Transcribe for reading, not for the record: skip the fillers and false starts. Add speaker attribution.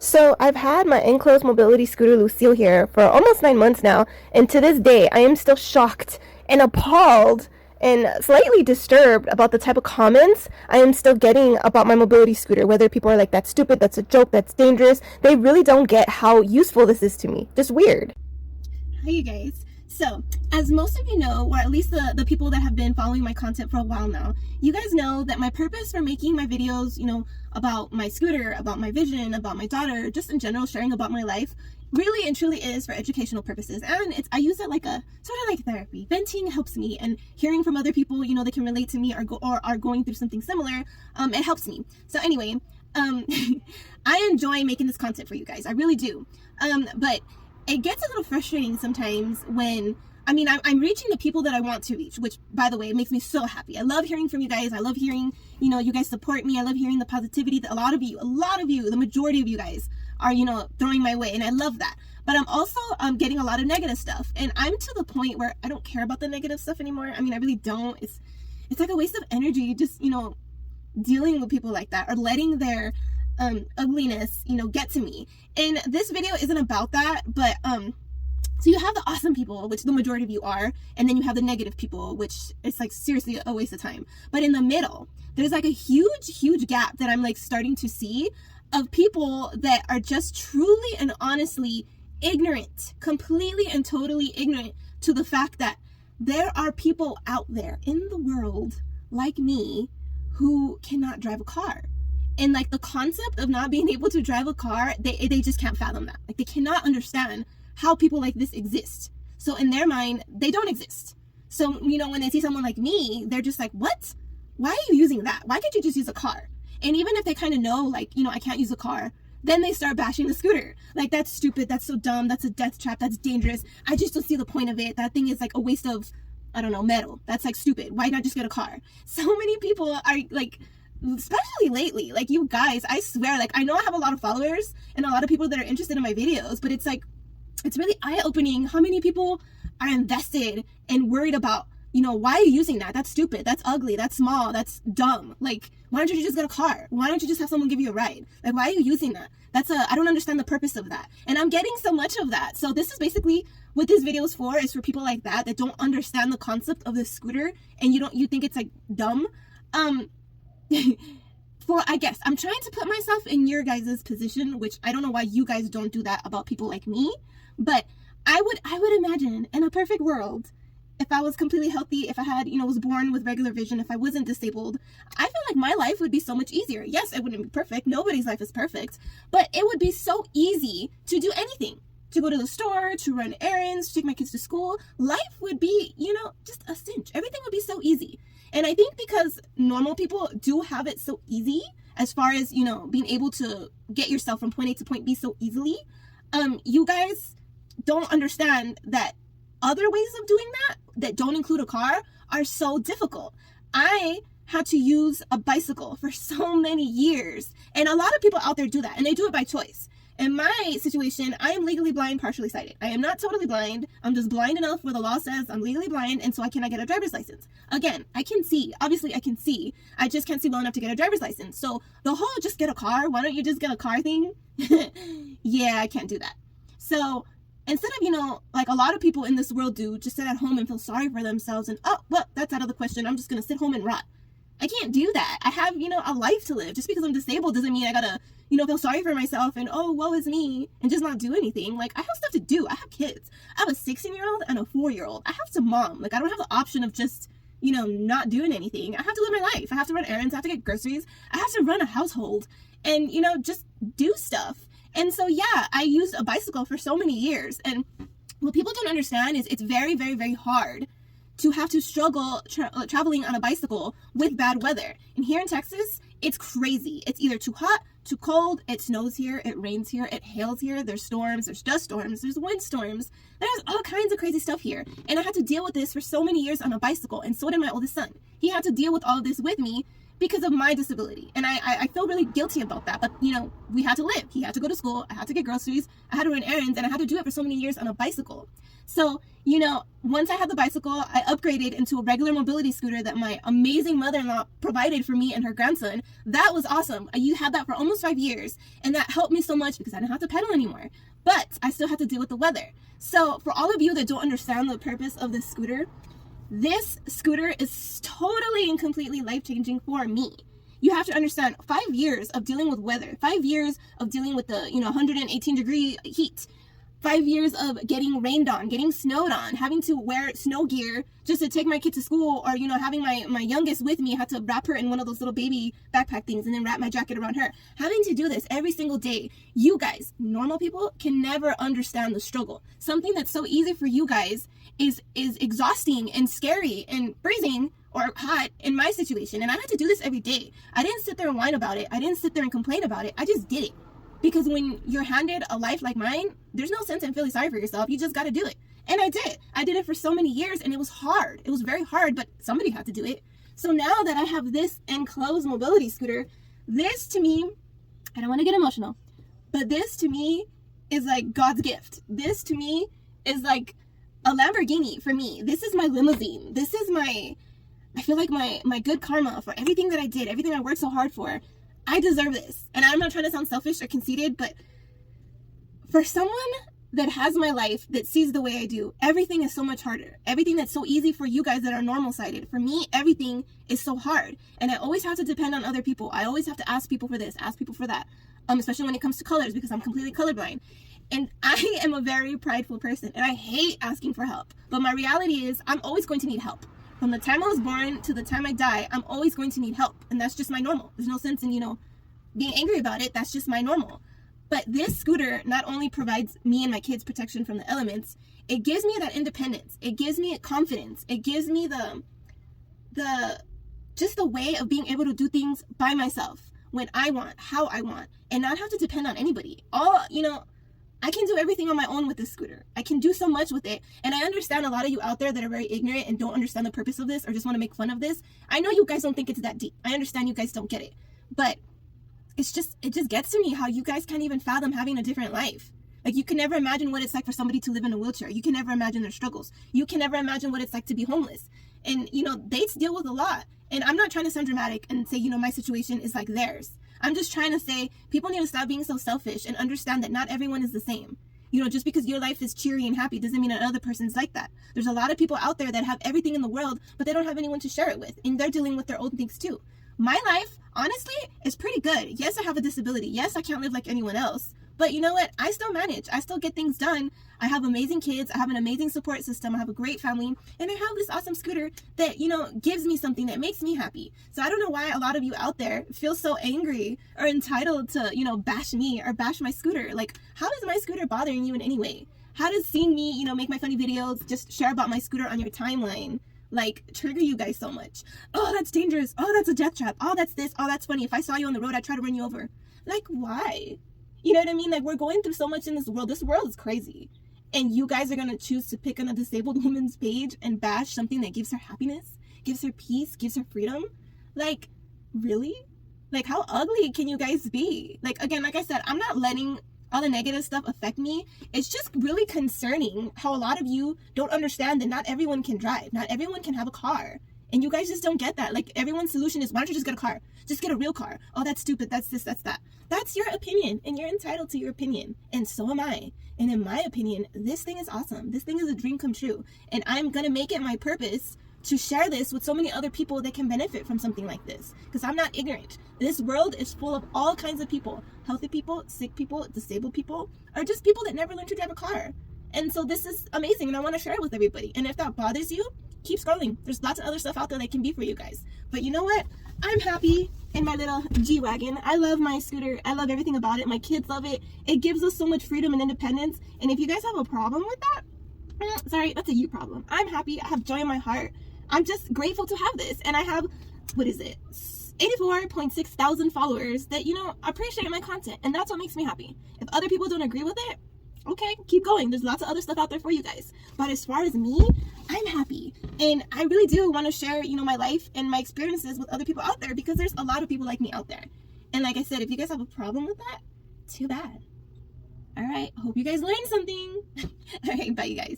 Speaker 1: So I've had my enclosed mobility scooter Lucille here for almost 9 months now, and to this day I am still shocked and appalled and slightly disturbed about the type of comments I am still getting about my mobility scooter. Whether people are like, "That's stupid, that's a joke, that's dangerous," they really don't get how useful this is to me. Just weird.
Speaker 2: Hi, you guys. So, as most of you know, or at least the people that have been following my content for a while now, you guys know that my purpose for making my videos, about my scooter, about my vision, about my daughter, just in general, sharing about my life, really and truly is for educational purposes. And I use it like a sort of like therapy. Venting helps me, and hearing from other people, that can relate to me or are going through something similar, it helps me. So anyway, I enjoy making this content for you guys. I really do. But it gets a little frustrating sometimes when I'm reaching the people that I want to reach, which, by the way, makes me so happy. I love hearing from you guys. I love hearing, you guys support me. I love hearing the positivity that a lot of you, the majority of you guys are, throwing my way. And I love that. But I'm also getting a lot of negative stuff. And I'm to the point where I don't care about the negative stuff anymore. I really don't. It's like a waste of energy just, dealing with people like that or letting their ugliness, get to me. And this video isn't about that, but so you have the awesome people, which the majority of you are, and then you have the negative people, which it's like seriously a waste of time. But in the middle, there's like a huge gap that I'm like starting to see of people that are just truly and honestly ignorant, completely and totally ignorant to the fact that there are people out there in the world like me who cannot drive a car. And like the concept of not being able to drive a car, they just can't fathom that. Like they cannot understand how people like this exist. So in their mind, they don't exist. So, when they see someone like me, they're just like, what? Why are you using that? Why can't you just use a car? And even if they kind of know, like, I can't use a car, then they start bashing the scooter. Like, that's stupid. That's so dumb. That's a death trap. That's dangerous. I just don't see the point of it. That thing is like a waste of, I don't know, metal. That's like stupid. Why not just get a car? So many people are like, especially lately, like you guys, I swear, like I know I have a lot of followers and a lot of people that are interested in my videos, but it's like, it's really eye-opening how many people are invested and worried about, why are you using that? That's stupid. That's ugly. That's small. That's dumb. Like, why don't you just get a car? Why don't you just have someone give you a ride? Like, why are you using that? I don't understand the purpose of that. And I'm getting so much of that. So this is basically what this video is for, is for people like that don't understand the concept of the scooter, and you think it's like dumb. I guess I'm trying to put myself in your guys' position, which I don't know why you guys don't do that about people like me, but I would imagine in a perfect world, if I was completely healthy, if I had, was born with regular vision, if I wasn't disabled, I feel like my life would be so much easier. Yes, it wouldn't be perfect. Nobody's life is perfect, but it would be so easy to do anything. To go to the store, to run errands, to take my kids to school. Life would be, just a cinch. Everything would be so easy. And I think because normal people do have it so easy, as far as, being able to get yourself from point A to point B so easily, you guys don't understand that other ways of doing that don't include a car are so difficult. I had to use a bicycle for so many years. And a lot of people out there do that, and they do it by choice. In my situation, I am legally blind, partially sighted. I am not totally blind. I'm just blind enough where the law says I'm legally blind, and so I cannot get a driver's license. Again, I can see. Obviously, I can see. I just can't see well enough to get a driver's license. So the whole just get a car, why don't you just get a car thing? Yeah, I can't do that. So instead of, like a lot of people in this world do, just sit at home and feel sorry for themselves and, oh, well, that's out of the question. I'm just going to sit home and rot. I can't do that. I have, a life to live. Just because I'm disabled doesn't mean I gotta, feel sorry for myself and, oh, woe is me, and just not do anything. Like, I have stuff to do. I have kids. I have a 16-year-old and a 4-year-old. I have to mom. Like, I don't have the option of just, not doing anything. I have to live my life. I have to run errands. I have to get groceries. I have to run a household and, just do stuff. And so, yeah, I used a bicycle for so many years. And what people don't understand is it's very, very, very hard to have to struggle traveling on a bicycle with bad weather. And here in Texas, it's crazy. It's either too hot, too cold, it snows here, it rains here, it hails here, there's storms, there's dust storms, there's wind storms, there's all kinds of crazy stuff here. And I had to deal with this for so many years on a bicycle, and so did my oldest son. He had to deal with all of this with me because of my disability. And I feel really guilty about that. But, you know, we had to live. He had to go to school. I had to get groceries. I had to run errands. And I had to do it for so many years on a bicycle. So, you know, once I had the bicycle, I upgraded into a regular mobility scooter that my amazing mother-in-law provided for me and her grandson. That was awesome. You had that for almost 5 years. And that helped me so much because I didn't have to pedal anymore. But I still had to deal with the weather. So for all of you that don't understand the purpose of this scooter is totally and completely life-changing for me. You have to understand 5 years of dealing with weather, 5 years of dealing with the, 118-degree heat, 5 years of getting rained on, getting snowed on, having to wear snow gear just to take my kid to school, or, having my youngest with me, I had to wrap her in one of those little baby backpack things and then wrap my jacket around her. Having to do this every single day. You guys, normal people, can never understand the struggle. Something that's so easy for you guys is exhausting and scary and freezing or hot in my situation. And I had to do this every day. I didn't sit there and whine about it. I didn't sit there and complain about it. I just did it. Because when you're handed a life like mine, there's no sense in feeling sorry for yourself. You just got to do it. And I did. I did it for so many years, and it was hard. It was very hard, but somebody had to do it. So now that I have this enclosed mobility scooter, this to me, I don't want to get emotional, but this to me is like God's gift. This to me is like a Lamborghini for me. This is my limousine. This is I feel like my good karma for everything that I did, everything I worked so hard for. I deserve this. And I'm not trying to sound selfish or conceited, but for someone that has my life, that sees the way I do, everything is so much harder. Everything that's so easy for you guys that are normal-sided, for me, everything is so hard. And I always have to depend on other people. I always have to ask people for this, ask people for that, especially when it comes to colors, because I'm completely colorblind. And I am a very prideful person, and I hate asking for help. But my reality is I'm always going to need help. From the time I was born to the time I die, I'm always going to need help. And that's just my normal. There's no sense in, being angry about it. That's just my normal. But this scooter not only provides me and my kids protection from the elements, it gives me that independence. It gives me confidence. It gives me just the way of being able to do things by myself when I want, how I want, and not have to depend on anybody. I can do everything on my own with this scooter. I can do so much with it. And I understand a lot of you out there that are very ignorant and don't understand the purpose of this or just want to make fun of this. I know you guys don't think it's that deep. I understand you guys don't get it. But it just gets to me how you guys can't even fathom having a different life. Like, you can never imagine what it's like for somebody to live in a wheelchair. You can never imagine their struggles. You can never imagine what it's like to be homeless. And, they deal with a lot. And I'm not trying to sound dramatic and say, my situation is like theirs. I'm just trying to say people need to stop being so selfish and understand that not everyone is the same. Just because your life is cheery and happy doesn't mean another person's like that. There's a lot of people out there that have everything in the world, but they don't have anyone to share it with. And they're dealing with their own things too. My life, honestly, is pretty good. Yes, I have a disability. Yes, I can't live like anyone else. But you know what? I still manage. I still get things done. I have amazing kids. I have an amazing support system. I have a great family. And I have this awesome scooter that, gives me something that makes me happy. So I don't know why a lot of you out there feel so angry or entitled to, bash me or bash my scooter. Like, how is my scooter bothering you in any way? How does seeing me, make my funny videos, just share about my scooter on your timeline, trigger you guys so much? Oh, that's dangerous. Oh, that's a death trap. Oh, that's this. Oh, that's funny. If I saw you on the road, I'd try to run you over. Why? You know what I mean? We're going through so much in this world. This world is crazy. And you guys are going to choose to pick on a disabled woman's page and bash something that gives her happiness, gives her peace, gives her freedom? Really? How ugly can you guys be? Again, like I said, I'm not letting all the negative stuff affect me. It's just really concerning how a lot of you don't understand that not everyone can drive. Not everyone can have a car. And you guys just don't get that. Everyone's solution is, why don't you just get a car? Just get a real car. Oh, that's stupid. That's this, that's that. That's your opinion, and you're entitled to your opinion. And so am I. And in my opinion, this thing is awesome. This thing is a dream come true. And I'm going to make it my purpose to share this with so many other people that can benefit from something like this. Because I'm not ignorant. This world is full of all kinds of people. Healthy people, sick people, disabled people, or just people that never learned to drive a car. And so this is amazing, and I want to share it with everybody. And if that bothers you, keep scrolling. There's lots of other stuff out there that can be for you guys. But you know what? I'm happy in my little G-Wagon. I love my scooter. I love everything about it. My kids love it. It gives us so much freedom and independence. And if you guys have a problem with that, sorry, that's a you problem. I'm happy. I have joy in my heart. I'm just grateful to have this. And I have, 84.6 thousand followers that, appreciate my content. And that's what makes me happy. If other people don't agree with it, okay, keep going. There's lots of other stuff out there for you guys. But as far as me, I'm happy. And I really do want to share, you know, my life and my experiences with other people out there, because there's a lot of people like me out there. And like I said, if you guys have a problem with that, too bad. All right, hope you guys learned something. All right, bye you guys.